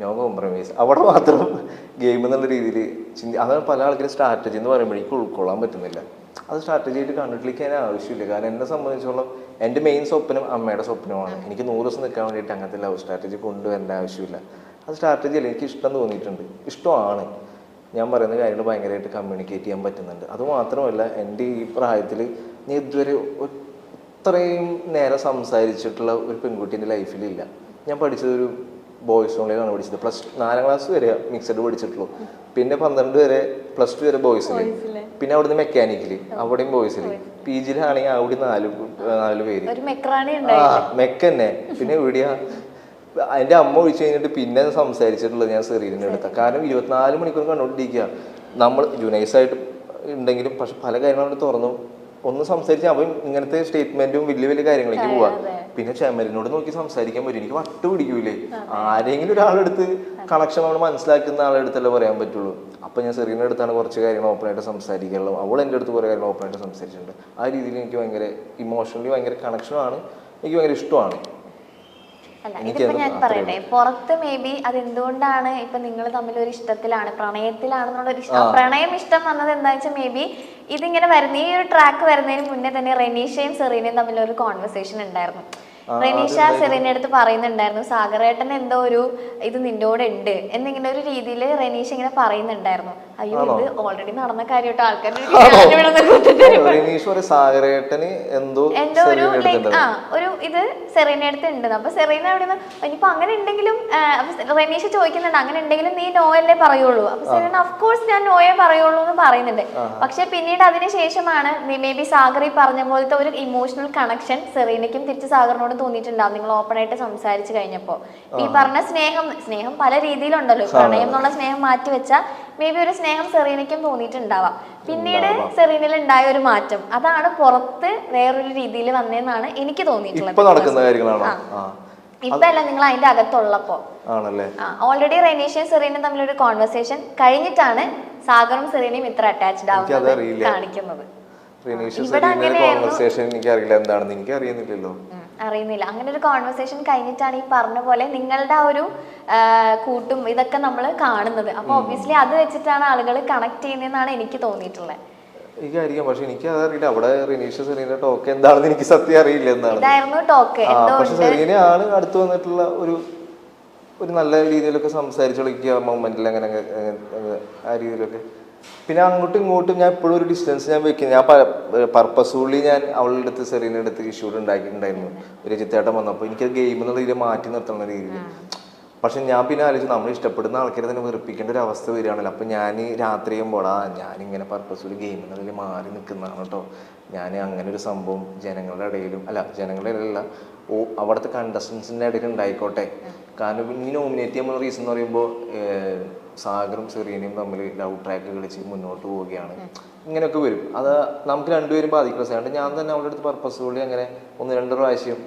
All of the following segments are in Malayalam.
No compromise. അവിടെ മാത്രം ഗെയിം എന്നുള്ള രീതിയിൽ അതാണ് പല ആൾക്കാരും സ്ട്രാറ്റജി എന്ന് പറയുമ്പോഴേക്കും ഉൾക്കൊള്ളാൻ പറ്റുന്നില്ല. അത് സ്ട്രാറ്റജി ആയിട്ട് കണ്ടിട്ടിരിക്കാൻ ആവശ്യമില്ല. കാരണം എന്നെ സംബന്ധിച്ചോളം എൻ്റെ മെയിൻ സ്വപ്നം അമ്മയുടെ സ്വപ്നമാണ്. എനിക്ക് 100 ദിവസം നിൽക്കാൻ വേണ്ടിയിട്ട് അങ്ങനത്തെ ലവ് സ്ട്രാറ്റജി കൊണ്ടുവരേണ്ട ആവശ്യമില്ല. അത് സ്ട്രാറ്റജി അല്ല, എനിക്ക് ഇഷ്ടം തോന്നിയിട്ടുണ്ട്, ഇഷ്ടമാണ്. ഞാൻ പറയുന്ന കാര്യങ്ങൾ ഭയങ്കരമായിട്ട് കമ്മ്യൂണിക്കേറ്റ് ചെയ്യാൻ പറ്റുന്നുണ്ട്. അതുമാത്രമല്ല എൻ്റെ ഈ പ്രായത്തിൽ ഞാൻ ഇതുവരെ ഇത്രയും നേരം സംസാരിച്ചിട്ടുള്ള ഒരു പെൺകുട്ടി എൻ്റെ ലൈഫിലില്ല. ഞാൻ പഠിച്ചതൊരു ബോയ്സ് ഓൺലൈനാണ് പഠിച്ചത്. +4 ക്ലാസ് വരെ മിക്സഡ് പഠിച്ചിട്ടുള്ളൂ. പിന്നെ 12 വരെ +2 വരെ ബോയ്സിൽ, പിന്നെ അവിടുന്ന് മെക്കാനിക്കൽ, അവിടെയും ബോയ്സിൽ. PG-യിലാണെങ്കിൽ അവിടെ 4 പേര് മെക്ക തന്നെ. പിന്നെ എവിടെയാ എൻ്റെ അമ്മ ഒഴിച്ചു കഴിഞ്ഞിട്ട് പിന്നെ സംസാരിച്ചിട്ടുള്ളത് ഞാൻ സെറീനിൻ്റെ അടുത്ത. കാരണം 24 മണിക്കൂർ കണ്ടുകൊണ്ടിരിക്കുക. നമ്മൾ ജുനൈസായിട്ട് ഉണ്ടെങ്കിലും പക്ഷെ പല കാര്യങ്ങളും തുറന്നു ഒന്ന് സംസാരിച്ചാൽ അവൻ ഇങ്ങനത്തെ സ്റ്റേറ്റ്മെന്റും വലിയ വലിയ കാര്യങ്ങളിലേക്ക് പോവാ. പിന്നെ ചെമരിനോട് നോക്കി സംസാരിക്കാൻ പറ്റും. എനിക്ക് വട്ട് പിടിക്കൂലേ, ആരെങ്കിലും ഒരാളെടുത്ത് കണക്ഷൻ നമ്മൾ മനസ്സിലാക്കുന്ന ആളെടുത്തല്ലേ പറയാൻ പറ്റുള്ളൂ. അപ്പൊ ഞാൻ സെറീനയുടെ അടുത്താണ് കുറച്ച് കാര്യങ്ങൾ ഓപ്പണായിട്ട് സംസാരിക്കാനുള്ളൂ. അവൾ എൻ്റെ അടുത്ത് കുറേ കാര്യങ്ങൾ ഓപ്പണായിട്ട് സംസാരിച്ചിട്ടുണ്ട്. ആ രീതിയിൽ എനിക്ക് ഭയങ്കര ഇമോഷണലി ഭയങ്കര കണക്ഷനാണ്, എനിക്ക് ഭയങ്കര ഇഷ്ടമാണ്. അല്ല, ഇതിപ്പോ ഞാൻ പറയട്ടെ, പുറത്ത് മേ ബി അതെന്തുകൊണ്ടാണ് ഇപ്പൊ നിങ്ങൾ തമ്മിൽ ഒരു ഇഷ്ടത്തിലാണ്, പ്രണയത്തിലാണെന്നുള്ളൊരു പ്രണയം ഇഷ്ടം വന്നത് എന്താ വെച്ചാൽ മേ ബി ഇതിങ്ങനെ വരുന്ന ഈ ഒരു ട്രാക്ക് വരുന്നതിന് മുന്നേ തന്നെ റെനീഷയും സെറീനയും തമ്മിൽ ഒരു കോൺവെർസേഷൻ ഉണ്ടായിരുന്നു. റെനീഷ സെറീനയുടെ അടുത്ത് പറയുന്നുണ്ടായിരുന്നു സാഗറേട്ടൻ എന്തോ ഒരു ഇത് നിന്റെ കൂടെ ഉണ്ട് എന്നിങ്ങനെ ഒരു രീതിയിൽ റെനീഷ ഇങ്ങനെ പറയുന്നുണ്ടായിരുന്നു. അയ്യോ ഇത് ഓൾറെഡി നടന്ന കാര്യമായിട്ട് ആൾക്കാർ എന്തോ ഒരു ഇത് സെറീനയുടെ അടുത്ത് ഉണ്ട്. അപ്പൊ സെറീന അവിടെ നിന്ന് ഇനിയിപ്പോ അങ്ങനെ ഉണ്ടെങ്കിലും റെനീഷ ചോദിക്കുന്നുണ്ട് അങ്ങനെ ഉണ്ടെങ്കിലും നീ നോയല്ലേ പറയുള്ളൂ. അപ്പൊ സെറീന അഫ്കോഴ്സ് ഞാൻ നോയെ പറയുള്ളൂ എന്ന് പറയുന്നുണ്ട്. പക്ഷെ പിന്നീട് അതിനുശേഷമാണ് മേ ബി സാഗർ ഈ പറഞ്ഞ പോലത്തെ ഒരു ഇമോഷണൽ കണക്ഷൻ സെറീനയ്ക്കും തിരിച്ച് സാഗറിനോട് തോന്നിയിട്ടുണ്ടാവും നിങ്ങൾ ഓപ്പൺ ആയിട്ട് സംസാരിച്ചു കഴിഞ്ഞപ്പോ. ഈ പറഞ്ഞ സ്നേഹം പല രീതിയിലുണ്ടല്ലോ. പ്രണയം എന്നുള്ള സ്നേഹം മാറ്റി വെച്ചാൽ മേ ബി ഒരു സ്നേഹം സെറീനയ്ക്കും തോന്നിയിട്ടുണ്ടാവാം. പിന്നീട് സെറീനയിൽ ഉണ്ടായ ഒരു മാറ്റം അതാണ് പുറത്ത് വേറൊരു രീതിയിൽ വന്നതെന്നാണ് എനിക്ക് തോന്നിയിട്ടുള്ളത്. ഇപ്പൊ അല്ല, നിങ്ങൾ അതിന്റെ അകത്തുള്ളപ്പോ ഓൾറെഡി റെനീഷയും സെറീനയും തമ്മിലൊരു കോൺവെർസേഷൻ കഴിഞ്ഞിട്ടാണ് സാഗറും സെറീനയും ഇത്ര അറ്റാച്ച്ഡ് ആവുന്നത് കാണിക്കുന്നത്. അറിയുന്നില്ല. അങ്ങനെ ഒരു കോൺവെർസേഷൻ കഴിഞ്ഞിട്ടാണ് ഈ പറഞ്ഞ പോലെ നിങ്ങളുടെ ആ ഒരു കൂട്ടും ഇതൊക്കെ നമ്മൾ കാണുന്നത്. അപ്പൊ ഒബ്വിയസ്ലി അത് വെച്ചിട്ടാണ് ആളുകൾ കണക്ട് ചെയ്യുന്നതെന്നാണ് എനിക്ക് തോന്നിയിട്ടുള്ളത്. എനിക്കറിയാം, പക്ഷെ എനിക്ക് അതറിയില്ല. അവിടെ റെനീഷ സെറീന ടോക്ക് എന്താണെന്ന് എനിക്ക് സത്യം അറിയില്ല എന്താണ്. ഇതായിരുന്നു ടോക്ക്. പക്ഷെ സെറീനയാണ് അടുത്ത് വന്നിട്ടുള്ള ഒരു നല്ല രീതിയിലൊക്കെ സംസാരിച്ചു കളിക്കുക മൊമെന്റിൽ അങ്ങനെ ആ രീതിയിലൊക്കെ. പിന്നെ അങ്ങോട്ടും ഇങ്ങോട്ടും ഞാൻ എപ്പോഴും ഒരു ഡിസ്റ്റൻസ് ഞാൻ വെക്കും. ഞാൻ പർപ്പസ്ഫുള്ളി ഞാൻ അവളുടെ അടുത്ത് സെറീനയുടെ അടുത്ത് ഇഷ്യൂ ഉണ്ടാക്കിയിട്ടുണ്ടായിരുന്നു. രജിത്തേട്ടൻ വന്നപ്പോൾ എനിക്കത് ഗെയിം എന്നുള്ള രീതിയിൽ മാറ്റി നിർത്തുന്ന രീതിയിൽ. പക്ഷെ ഞാൻ പിന്നെ ആലോചിച്ചു നമ്മൾ ഇഷ്ടപ്പെടുന്ന ആൾക്കാരെ തന്നെ വെറുപ്പിക്കേണ്ട ഒരു അവസ്ഥ വരികയാണല്ലോ. അപ്പം ഞാൻ രാത്രി ചെയ്യുമ്പോൾ ഞാനിങ്ങനെ പർപ്പസ്ഫുള്ളി ഗെയിം എന്നതിൽ മാറി നിൽക്കുന്നതാണ് കേട്ടോ. ഞാൻ അങ്ങനെ ഒരു സംഭവം ജനങ്ങളുടെ ഇടയിലും ജനങ്ങളുടെ ഇടയിലല്ല അവിടുത്തെ കണ്ടസ്റ്റൻസിൻ്റെ ഇടയിൽ ഉണ്ടായിക്കോട്ടെ. കാരണം ഈ നോമിനേറ്റ് ചെയ്യുമ്പോൾ റീസൺ എന്ന് പറയുമ്പോൾ സാഗറും സെറീനയും തമ്മിൽ ലവ് ട്രാക്ക് കളിച്ച് മുന്നോട്ട് പോവുകയാണ്. ഇങ്ങനെയൊക്കെ വരും. അത് നമുക്ക് രണ്ടുപേരും ബാധിക്കുന്ന സാധനം. ഞാൻ തന്നെ അവളുടെ അടുത്ത് പർപ്പസ്ഫുള്ളി അങ്ങനെ 1-2 പ്രാവശ്യം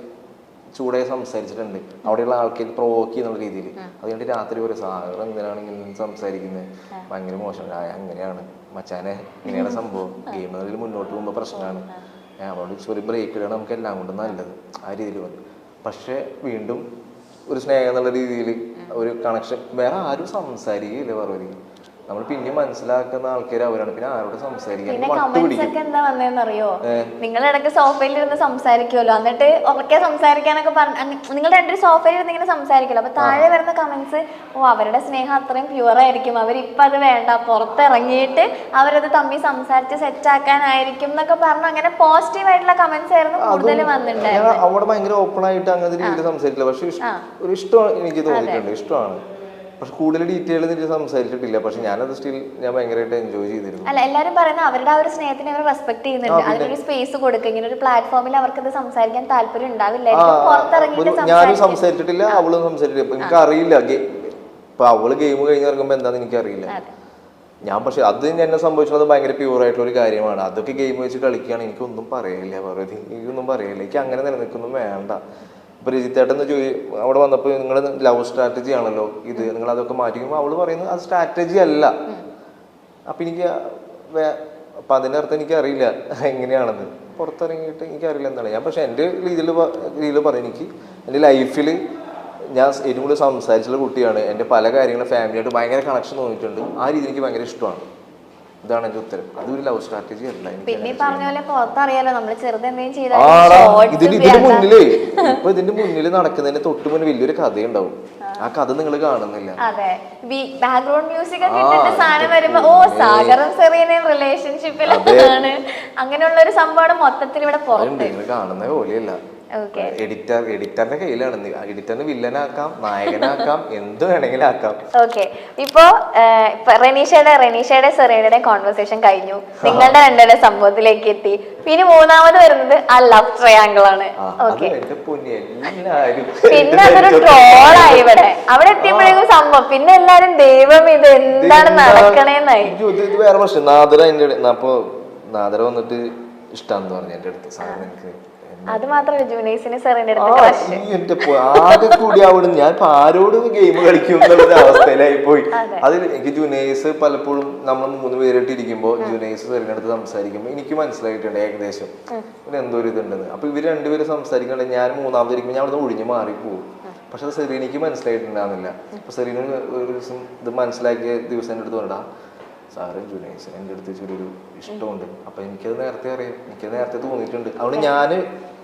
ചൂടായി സംസാരിച്ചിട്ടുണ്ട്. അവിടെയുള്ള ആൾക്കാർ പ്രൊവോക്ക് ചെയ്യുന്ന രീതിയിൽ. അതുകൊണ്ട് രാത്രി ഒരു സാഗർ എന്തിനാണ് ഇങ്ങനെ സംസാരിക്കുന്നത്, ഭയങ്കര മോശം, അങ്ങനെയാണ് മച്ചാനെ, ഇങ്ങനെയാണ് സംഭവം, ഗെയിം അതിൽ മുന്നോട്ട് പോകുമ്പോൾ പ്രശ്നമാണ്, അവളോട് ഒരു ബ്രേക്ക് ഇടാണ് നമുക്ക് എല്ലാം കൊണ്ടും നല്ലത്, ആ രീതിയിൽ വന്നു. പക്ഷെ വീണ്ടും ഒരു സ്നേഹം എന്നുള്ള രീതിയിൽ ഒരു കണക്ഷൻ വേറെ ആരും സംസാരിക്കില്ല. പറയും നമ്മൾ പിന്നെ മനസ്സിലാക്കുന്ന ആൾക്കാർ അവരാണ്. പിന്നെ ആരോട് സംസാരിക്കാൻ എന്താ വന്നതെന്നറിയോ, നിങ്ങൾ ഇടയ്ക്ക് സോഫയിൽ ഇരുന്ന് സംസാരിക്കുമല്ലോ, എന്നിട്ട് ഉറക്കെ സംസാരിക്കാനൊക്കെ നിങ്ങൾ രണ്ടുപേരും സോഫയിൽ ഇരുന്ന് ഇങ്ങനെ സംസാരിക്കുമല്ലോ. അപ്പൊ താഴെ വരുന്ന കമന്റ്സ് അവരുടെ സ്നേഹം അത്രയും പ്യുവർ ആയിരിക്കും, അവരിപ്പൊ അത് വേണ്ട, പുറത്തിറങ്ങിയിട്ട് അവരത് തമ്മിൽ സംസാരിച്ച് സെറ്റ് ആക്കാനായിരിക്കും എന്നൊക്കെ പറഞ്ഞു അങ്ങനെ പോസിറ്റീവ് ആയിട്ടുള്ള കമന്റ്സ് ആയിരുന്നു കൂടുതൽ വന്നിട്ടുണ്ടായിരുന്നു. അവിടെ ഭയങ്കര ഓപ്പൺ ആയിട്ട് അങ്ങനത്തെ രീതിയിൽ സംസാരിക്കില്ല. പക്ഷെ ഒരു ഇഷ്ടമാണ് എനിക്ക് തോന്നിയിട്ടുണ്ട്, ഇഷ്ടമാണ്. പക്ഷെ കൂടുതൽ ഡീറ്റെയിൽ സംസാരിച്ചിട്ടില്ല. പക്ഷെ ഞാനത് സ്റ്റിൽ ഞാൻ ഭയങ്കരമായിട്ട് എൻജോയ് ചെയ്തിരുന്നു. അല്ല, എല്ലാവരും പറയുന്നത് അവരുടെ ആ ഒരു സ്നേഹത്തിനെ അവർ റെസ്പെക്ട് ചെയ്യുന്നുണ്ട്, അതിനൊരു സ്പേസ് കൊടുക്കുക. ഇങ്ങനെ ഒരു പ്ലാറ്റ്ഫോമിൽ അവർക്ക് ഇത് സംസാരിക്കാൻ താല്പര്യം ഉണ്ടാവില്ലായിരിക്കും. ഞാനും സംസാരിച്ചിട്ടില്ല, അവളും സംസാരിച്ചിട്ടില്ല. എനിക്ക് അറിയില്ല ഇപ്പൊ അവള് ഗെയിം കഴിഞ്ഞിറങ്ങുമ്പോ എന്താന്ന് എനിക്കറിയില്ല. ഞാൻ പക്ഷെ അത് എന്നെ സംഭവിച്ചത് ഭയങ്കര പ്യൂർ ആയിട്ടുള്ള ഒരു കാര്യമാണ്. അതൊക്കെ ഗെയിം വെച്ച് കളിക്കുകയാണ്, എനിക്കൊന്നും പറയില്ല, എനിക്കൊന്നും പറയില്ല. എനിക്ക് അങ്ങനെ നിലനിൽക്കൊന്നും വേണ്ട. ഇപ്പൊ രജിത്തേട്ടൻ അവിടെ വന്നപ്പോൾ നിങ്ങൾ ലവ് സ്ട്രാറ്റജി ആണല്ലോ ഇത്, നിങ്ങൾ അതൊക്കെ മാറ്റിക്കുമ്പോൾ അവള് പറയുന്നത് അത് സ്ട്രാറ്റജി അല്ല. അപ്പൊ എനിക്ക് അപ്പൊ അതിന്റെ അർത്ഥം എനിക്ക് അറിയില്ല എങ്ങനെയാണെന്ന്. പുറത്തിറങ്ങിയിട്ട് എനിക്കറിയില്ല എന്താണ് ഞാൻ. പക്ഷെ എൻ്റെ രീതിയിൽ പറയും, എനിക്ക് എൻ്റെ ലൈഫിൽ ഞാൻ ഏറ്റവും കൂടുതൽ സംസാരിച്ചുള്ള കുട്ടിയാണ്. എൻ്റെ പല കാര്യങ്ങളും ഫാമിലിയായിട്ട് ഭയങ്കര കണക്ഷൻ തോന്നിയിട്ടുണ്ട്. ആ രീതി എനിക്ക് ഭയങ്കര ഇഷ്ടമാണ്. ഇതാണ് എന്റെ ഉത്തരം. അതൊരു ലവ് സ്ട്രാറ്റജി അല്ല. പിന്നെ പറഞ്ഞ പോലെ പുറത്തറിയാലോ നമ്മള് ചെറുതെന്തെങ്കിലും ഇതിന്റെ മുന്നിലേ ഇപ്പൊ ഇതിന്റെ മുന്നിൽ നടക്കുന്നതിന് തൊട്ട് മുന്നിൽ വലിയൊരു കഥയുണ്ടാവും. ആ കഥ നിങ്ങൾ കാണുന്നില്ല. അതെ, ബാക്ക്ഗ്രൗണ്ട് മ്യൂസിക് ഒക്കെ ഇട്ടിട്ട് സാധനം വരുമ്പോ ഓ സാഗറും സെറീനയും റിലേഷൻഷിപ്പിലാണ്, അങ്ങനെയുള്ള ഒരു സംഭവമാണ് മൊത്തത്തിൽ ഇവിടെ പുറത്ത് കാണുന്ന പോലെയല്ല. എഡിറ്ററിന്റെ കയ്യിലാണ്. എഡിറ്ററിന് വില്ലനാക്കാം, നായകനാക്കാം, എന്ത് വേണമെങ്കിലും ആക്കാം. ഓക്കെ, ഇപ്പൊ റെനീഷയുടെ സെറീനയുടെ കോൺവെർസേഷൻ കഴിഞ്ഞു, നിങ്ങളുടെ രണ്ടുപേരുടെ സംഭവത്തിലേക്ക് എത്തി. പിന്നെ മൂന്നാമത് വരുന്നത് ആ ലവ് ട്രയാങ്കിൾ ആണ്. പിന്നെ അതൊരു ട്രോളായി ഇവിടെ. അവിടെ എത്തിയപ്പോഴേക്കും സംഭവം പിന്നെ എല്ലാരും ദൈവം ഇത് എന്താണ് നടക്കണേന്നായി. ഇത് വേറെ പ്രശ്നം. നാദര വന്നിട്ട് ഇഷ്ടാന്ന് പറഞ്ഞു എന്റെ അടുത്ത്. സാറിന് എനിക്ക് അത് മാത്രമല്ല ജൂനൈസിന് സെറീനയുടെ ആകെ കൂടി അവിടെ ഞാൻ ആരോട് ഗെയിം കളിക്കും എന്നുള്ള അവസ്ഥയിലായി പോയി. അതിൽ എനിക്ക് ജൂനൈസ് പലപ്പോഴും നമ്മൾ 3 പേരായിട്ട് ഇരിക്കുമ്പോൾ ജൂനൈസ് സെറീനയുടെ അടുത്ത് സംസാരിക്കുമ്പോൾ എനിക്ക് മനസ്സിലായിട്ടുണ്ട് ഏകദേശം എന്തോ ഒരു ഇതുണ്ടെന്ന്. അപ്പൊ ഇവര് രണ്ടുപേരും സംസാരിക്കണ്ട, ഞാൻ മൂന്നാമതിരിക്കുമ്പോൾ ഞാൻ അവിടെ ഒഴിഞ്ഞു മാറിപ്പോവും. പക്ഷെ അത് സെറീനയ്ക്ക് മനസ്സിലായിട്ടുണ്ടാകുന്നില്ല. അപ്പൊ സെറീന ഒരു ദിവസം ഇത് മനസ്സിലാക്കിയ ദിവസം എൻ്റെ അടുത്ത് പറഞ്ഞാ സാറ് ജൂനൈസ് എൻ്റെ അടുത്ത് ചെറിയൊരു ഇഷ്ടമുണ്ട്. അപ്പൊ എനിക്കത് നേരത്തെ അറിയാം, എനിക്കത് നേരത്തെ തോന്നിയിട്ടുണ്ട്. അതുകൊണ്ട് ഞാൻ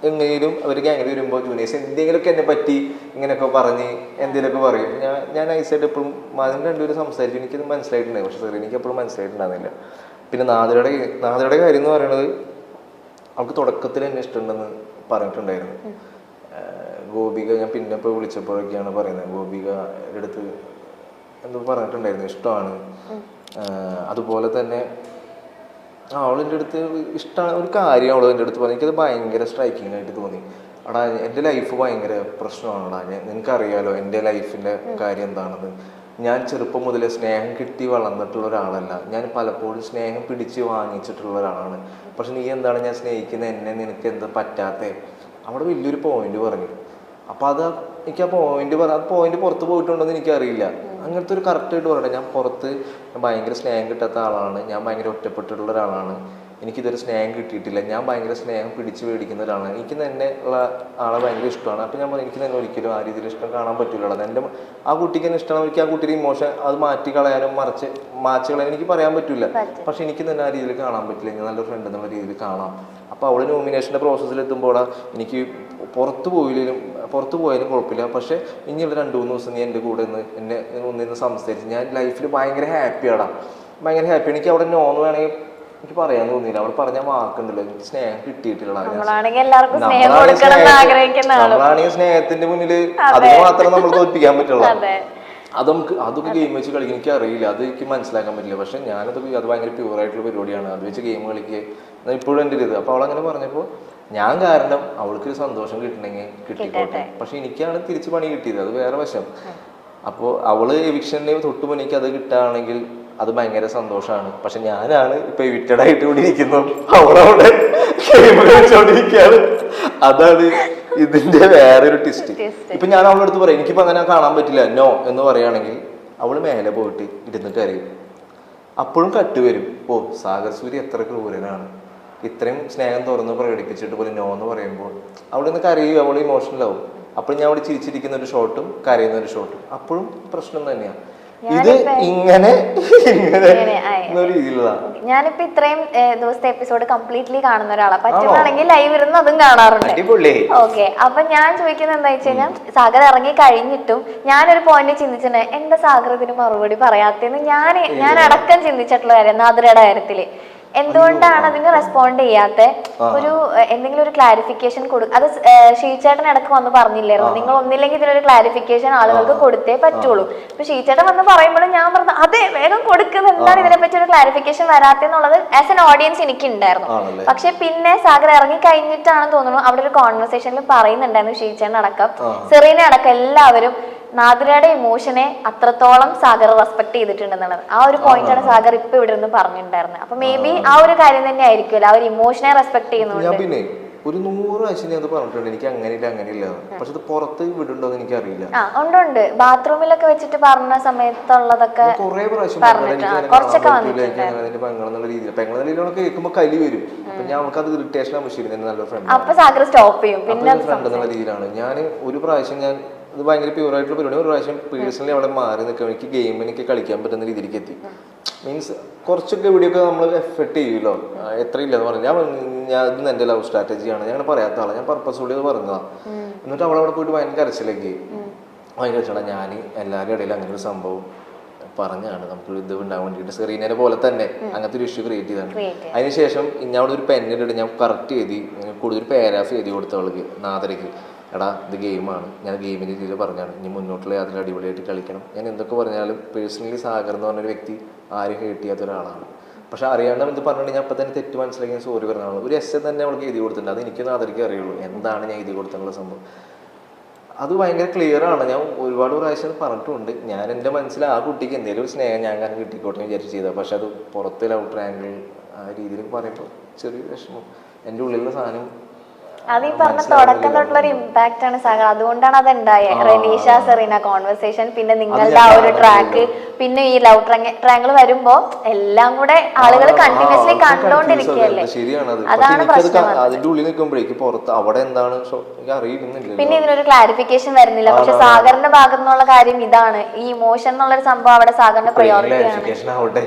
എങ്ങനെയും അവർ ഗ്യാങ്ങിൽ വരുമ്പോൾ ജൂനൈസ് എന്തെങ്കിലുമൊക്കെ എന്നെ പറ്റി ഇങ്ങനെയൊക്കെ പറഞ്ഞ് എന്തെങ്കിലുമൊക്കെ പറയും. ഞാൻ ഐസായിട്ട് എപ്പോഴും അതിന് രണ്ടുപേരും സംസാരിച്ചു. എനിക്കത് മനസ്സിലായിട്ടുണ്ടായി. പക്ഷെ സാർ എനിക്ക് എപ്പോഴും മനസ്സിലായിട്ടുണ്ടാകുന്നില്ല. പിന്നെ നാദരയുടെ കാര്യം എന്ന് പറയുന്നത് അവൾക്ക് തുടക്കത്തിൽ എന്നെ ഇഷ്ടമുണ്ടെന്ന് പറഞ്ഞിട്ടുണ്ടായിരുന്നു. ഗോപിക ഞാൻ പിന്നെ ഇപ്പോൾ വിളിച്ചപ്പോഴൊക്കെയാണ് പറയുന്നത്, ഗോപികയുടെ അടുത്ത് എന്തോ പറഞ്ഞിട്ടുണ്ടായിരുന്നു ഇഷ്ടമാണ്. അതുപോലെ തന്നെ അവളെൻ്റെ അടുത്ത് ഇഷ്ടമാണ് ഒരു കാര്യം അവൾ എൻ്റെ അടുത്ത് പറഞ്ഞു. എനിക്കത് ഭയങ്കര സ്ട്രൈക്കിംഗ് ആയിട്ട് തോന്നി. എടാ എൻ്റെ ലൈഫ് ഭയങ്കര പ്രശ്നമാണെടാ, നിനക്കറിയാലോ എൻ്റെ ലൈഫിൻ്റെ കാര്യം എന്താണെന്ന്. ഞാൻ ചെറുപ്പം മുതലേ സ്നേഹം കിട്ടി വളർന്നിട്ടുള്ള ഒരാളല്ല. ഞാൻ പലപ്പോഴും സ്നേഹം പിടിച്ച് വാങ്ങിച്ചിട്ടുള്ള ഒരാളാണ്. പക്ഷെ നീ എന്താണ് ഞാൻ സ്നേഹിക്കുന്ന എന്നെ നിനക്ക് എന്താ പറ്റാത്തേ? അവിടെ വലിയൊരു പോയിന്റ് പറഞ്ഞു. അപ്പം അത് എനിക്ക് ആ പോയിന്റ് പുറത്ത് പോയിട്ടുണ്ടോയെന്ന് എനിക്കറിയില്ല. അങ്ങനത്തെ ഒരു കറക്റ്റായിട്ട് പറയട്ടെ, ഞാൻ പുറത്ത് ഭയങ്കര സ്നേഹം കിട്ടാത്ത ആളാണ്, ഞാൻ ഭയങ്കര ഒറ്റപ്പെട്ടിട്ടുള്ള ഒരാളാണ്, എനിക്കിതൊരു സ്നേഹം കിട്ടിയിട്ടില്ല, ഞാൻ ഭയങ്കര സ്നേഹം പിടിച്ച് മേടിക്കുന്ന ഒരാളാണ്, എനിക്ക് തന്നെ ഉള്ള ആളെ ഭയങ്കര ഇഷ്ടമാണ്. അപ്പം ഞാൻ എനിക്ക് തന്നെ ഒരിക്കലും ആ രീതിയിൽ ഇഷ്ടം കാണാൻ പറ്റില്ല. എൻ്റെ ആ കുട്ടിക്ക് തന്നെ ഇഷ്ടമാണ്, എനിക്ക് ആ കുട്ടിയുടെ ഇമോഷൻ അത് മാറ്റി കളയാനും മാച്ച് കളയാനും എനിക്ക് പറയാൻ പറ്റില്ല. പക്ഷെ എനിക്ക് തന്നെ ആ രീതിയിൽ കാണാൻ പറ്റില്ല. ഞാൻ നല്ലൊരു ഫ്രണ്ട് എന്നുള്ള രീതിയിൽ കാണാം. അപ്പോൾ അവൾ നോമിനേഷൻ്റെ പ്രോസസ്സിലെത്തുമ്പോൾ എനിക്ക് പുറത്ത് പോയാലും കുഴപ്പമില്ല, പക്ഷെ ഇനിയുള്ള 2-3 ദിവസം നീ എൻ്റെ കൂടെ എന്നെ ഒന്നിന്ന് സംസാരിച്ച് ഞാൻ ലൈഫിൽ ഭയങ്കര ഹാപ്പിയാണ്. എനിക്ക് അവിടെ നോന്ന് വേണമെങ്കിൽ എനിക്ക് പറയാൻ തോന്നിയില്ല. അവൾ പറഞ്ഞ വാക്കുണ്ടല്ലോ, എനിക്ക് സ്നേഹം കിട്ടിയിട്ടില്ല. നമ്മളാണെങ്കിൽ സ്നേഹത്തിന്റെ മുന്നിൽ അതിന് മാത്രം നമ്മൾ തോൽപ്പിക്കാൻ പറ്റുള്ളൂ. അതൊക്കെ ഗെയിം വെച്ച് കളിക്കാൻ എനിക്ക് അറിയില്ല, അത് എനിക്ക് മനസ്സിലാക്കാൻ പറ്റില്ല. പക്ഷെ അത് ഭയങ്കര പ്യൂറായിട്ടുള്ള പരിപാടിയാണ്. അത് വെച്ച് ഗെയിം കളിക്കുക ഇപ്പോഴും എൻ്റെ ഇത്. അപ്പോൾ അവളങ്ങനെ പറഞ്ഞപ്പോൾ ഞാൻ കാരണം അവൾക്കൊരു സന്തോഷം കിട്ടണമെങ്കിൽ കിട്ടിക്കോട്ടെ, പക്ഷെ എനിക്കാണ് തിരിച്ച് പണി കിട്ടിയത്, അത് വേറെ വശം. അപ്പോൾ അവള് എവിക്ഷന് തൊട്ട് മുന്നിക്ക് അത് കിട്ടുകയാണെങ്കിൽ അത് ഭയങ്കര സന്തോഷമാണ്. പക്ഷെ ഞാനാണ് ഇപ്പൊ എവിക്റ്റഡ് ആയിട്ട് കൂടി ഇരിക്കുന്നത്, അവളവിടെ ഗെയിം കളിച്ചോണ്ടിരിക്കുകയാണ്. അതാണ് ഇതിന്റെ വേറൊരു ട്വിസ്റ്റ്. ഇപ്പൊ ഞാൻ അവളുടെ അടുത്ത് പറയാം എനിക്കിപ്പോ അങ്ങനെ കാണാൻ പറ്റില്ല നോ എന്ന് പറയുകയാണെങ്കിൽ അവള് മേലെ പോയിട്ട് ഇരുന്നിട്ട് അറിയും. അപ്പോഴും കട്ട് വരും, ഓ സാഗർ സൂര്യ എത്ര ക്രൂരനാണ്, ഇത്രയും സ്നേഹം തുറന്ന് പ്രകടിപ്പിച്ചിട്ട് പോലും നോ എന്ന് പറയുമ്പോൾ അവിടെ നിന്ന് കരയും, അവൾ ഇമോഷണലാവും. അപ്പോൾ ഞാൻ അവിടെ ചിരിച്ചിരിക്കുന്ന ഒരു ഷോട്ടും കരയുന്ന ഒരു ഷോട്ടും അപ്പോഴും പ്രശ്നം തന്നെയാണ്. ഇത് ഇങ്ങനെ ഞാനിപ്പോ ഇത്രയും ദിവസത്തെ എപ്പിസോഡ് കംപ്ലീറ്റ്ലി കാണുന്ന ഒരാളാണ്. പറ്റുവാണെങ്കിൽ ലൈവ് ഇരുന്ന് അതും കാണാറുണ്ട്. ഓക്കെ, അപ്പൊ ഞാൻ ചോദിക്കുന്നത് എന്താ വെച്ച് കഴിഞ്ഞാൽ സാഗർ ഇറങ്ങി കഴിഞ്ഞിട്ടും ഞാനൊരു പോയിന്റ് ചിന്തിച്ചിട്ടുണ്ട്, എന്താ സാഗർ ഇതിന് മറുപടി പറയാത്തേന്ന് ഞാൻ അടക്കം ചിന്തിച്ചിട്ടുള്ള കാര്യം നാദിരയുടെ കാര്യത്തില്. എന്തുകൊണ്ടാണ് അതിന് റെസ്പോണ്ട് ചെയ്യാത്ത? ഒരു എന്തെങ്കിലും ഒരു ക്ലാരിഫിക്കേഷൻ അത് ഷീച്ചേട്ടൻ ഇടക്ക് വന്ന് പറഞ്ഞില്ലായിരുന്നു, നിങ്ങൾ ഒന്നില്ലെങ്കിൽ ഇതിനൊരു ക്ലാരിഫിക്കേഷൻ ആളുകൾക്ക് കൊടുത്തേ പറ്റുള്ളൂ. ഇപ്പൊ ഷീച്ചേട്ടൻ വന്ന് പറയുമ്പോഴും ഞാൻ പറഞ്ഞു അതെ വേഗം കൊടുക്കുന്നത്, എന്താണ് ഇതിനെ പറ്റി ഒരു ക്ലാരിഫിക്കേഷൻ വരാത്തെന്നുള്ളത് ആസ് എൻ ഓഡിയൻസ് എനിക്ക് ഉണ്ടായിരുന്നു. പക്ഷെ പിന്നെ സാഗർ ഇറങ്ങി കഴിഞ്ഞിട്ടാണെന്ന് തോന്നുന്നു അവിടെ ഒരു കോൺവെർസേഷനിൽ പറയുന്നുണ്ടായിരുന്നു ഷീച്ചേട്ടൻ അടക്കം സെറീന അടക്കം എല്ലാവരും നാദിരയുടെ ഇമോഷനെ അത്രത്തോളം സാഗർ റെസ്പെക്ട് ചെയ്തിട്ടുണ്ടെന്നുള്ളത്. ആ ഒരു പോയിന്റാണ് സാഗർ ഇപ്പൊ ഇവിടെ നിന്ന് പറഞ്ഞിട്ടുണ്ടായിരുന്നത്. അപ്പൊ മേ ബി ആ ഒരു കാര്യം തന്നെ ആയിരിക്കുമല്ലോ, ആ ഒരു ഇമോഷനെ റെസ്പെക്ട് ചെയ്യുന്നുണ്ട്. പിന്നെ ഒരു 100 പ്രാവശ്യം ഞാൻ പറഞ്ഞിട്ടുണ്ട് എനിക്ക് അങ്ങനെയില്ല, പക്ഷെ അത് പുറത്ത് വിടുണ്ടോ എന്ന് എനിക്ക് അറിയില്ല. ഉണ്ട് ബാത്റൂമിലൊക്കെ വെച്ചിട്ട് പറഞ്ഞ സമയത്തുള്ളതൊക്കെ കുറെ പ്രാവശ്യം കുറച്ചൊക്കെ വന്നിട്ടുണ്ട്. പെങ്ങളെ കേൾക്കുമ്പോ കലി വരും. അപ്പൊ ഞാൻ അവൾക്ക് അത് ഇറിറ്റേഷൻ ആവശ്യം നല്ല ഫ്രണ്ട്. അപ്പൊ സാഗർ സ്റ്റോപ്പ് ചെയ്യും. പിന്നെ ഫ്രണ്ട് എന്നുള്ള രീതിയിലാണ് ഞാൻ ഒരു പ്രാവശ്യം ഞാൻ അത് ഭയങ്കര പ്യൂറായിട്ടുള്ള പരിപാടി. ഒരു പ്രാവശ്യം പേഴ്സണലി അവിടെ മാറി നിൽക്കാൻ എനിക്ക് ഗെയിമിനൊക്കെ കളിക്കാൻ പറ്റുന്ന രീതിയിലേക്ക് എത്തി. മീൻസ് കുറച്ചൊക്കെ ഇവിടെയൊക്കെ നമ്മൾ എഫർട്ട് ചെയ്യുമല്ലോ, എത്ര ഇല്ലെന്ന് പറഞ്ഞു. ഞാൻ ഇന്ന് എൻ്റെ ലവ് സ്ട്രാറ്റജിയാണ്, ഞാൻ പറയാത്ത ആളാണ്, ഞാൻ പർപ്പസ്ഫുള്ളി അത് പറഞ്ഞതാണ്. എന്നിട്ട് അവളവിടെ പോയിട്ട് ഭയങ്കര കരച്ചിലേക്ക് ഭയങ്കര കരച്ചിലാണ്. ഞാൻ എല്ലാവരുടെ ഇടയിൽ അങ്ങനെ ഒരു സംഭവം പറഞ്ഞാണ് നമുക്ക് ഇത് ഉണ്ടാകാൻ വേണ്ടിയിട്ട് സെറീനയെ പോലെ തന്നെ അങ്ങനത്തെ ഒരു ഇഷ്യൂ ക്രിയേറ്റ് ചെയ്താണ്. അതിനുശേഷം ഞാൻ അവിടെ ഒരു പെന്നിട്ട് ഞാൻ കറക്റ്റ് എഴുതി കൂടുതൽ പാരാഫ് എഴുതി കൊടുത്തവൾക്ക് നാദരയ്ക്ക്, എടാ ഇത് ഗെയിമാണ്, ഞാൻ ഗെയിമിൻ്റെ രീതിയിൽ പറഞ്ഞാണ്, ഇനി മുന്നോട്ടുള്ള യാത്ര അടിപൊളിയായിട്ട് കളിക്കണം. ഞാൻ എന്തൊക്കെ പറഞ്ഞാലും പേഴ്സണലി സാഗർ എന്ന് പറഞ്ഞൊരു വ്യക്തി ആരും ഹേട്ട് ചെയ്യാത്ത ഒരാളാണ്. പക്ഷെ അറിയാണ്ട് ഇത് പറഞ്ഞിട്ട് ഞാൻ അപ്പം തന്നെ തെറ്റ് മനസ്സിലാക്കി സോറി പറഞ്ഞാണ്. ഒരു എസ് തന്നെ അവൾക്ക് എഴുതി കൊടുത്തിട്ടുണ്ട്, അത് എനിക്കൊന്നും നാദരയ്ക്ക് അറിയുള്ളൂ എന്താണ് ഞാൻ എഴുതി കൊടുത്തിട്ടുള്ള സംഭവം. അത് ഭയങ്കര ക്ലിയർ ആണ്. ഞാൻ ഒരുപാട് പ്രാവശ്യം പറഞ്ഞിട്ടുണ്ട്. ഞാൻ എൻ്റെ മനസ്സിൽ ആ കുട്ടിക്ക് എന്തെങ്കിലും ഒരു സ്നേഹം ഞാൻ കാരണം കിട്ടിക്കോട്ടെ വിചാരിച്ച് ചെയ്തത്. പക്ഷെ അത് പുറത്ത് ലവ് ട്രയാങ്കിൾ ആ രീതിയിൽ പറയുമ്പോൾ ചെറിയ വിഷമം. എൻ്റെ ഉള്ളിലുള്ള സാധനം അത് ഈ പറഞ്ഞ തുടക്കം തൊട്ടുള്ള ഒരു ഇമ്പാക്ട് ആണ് സാഗർ. അതുകൊണ്ടാണ് അത് ഉണ്ടായത്. റെനീഷ സെറീന കോൺവെർസേഷൻ, പിന്നെ നിങ്ങളുടെ ആ ഒരു ട്രാക്ക്, പിന്നെ ഈ ലവ് ട്രാങ്കിൾ വരുമ്പോ എല്ലാം കൂടെ ആളുകൾ കണ്ടിന്യൂസ്ലി കണ്ടോണ്ടിരിക്കുകയല്ലേ. അതാണ് പ്രശ്നം. അതിന്റെ ഉള്ളിൽ നിൽക്കുമ്പോഴേക്ക് പുറത്ത് അവിടെ എന്താണ് അറിയുന്നില്ല. പിന്നെ ഇതിനൊരു ക്ലാരിഫിക്കേഷൻ വരുന്നില്ല. പക്ഷെ സാഗറിന്റെ ഭാഗത്തു നിന്നുള്ള കാര്യം ഇതാണ്, ഈ ഇമോഷൻ എന്നുള്ളൊരു സംഭവം അവിടെ സാഗറിന്റെ പ്രയോറിറ്റി ആണ്. ആവട്ടെ.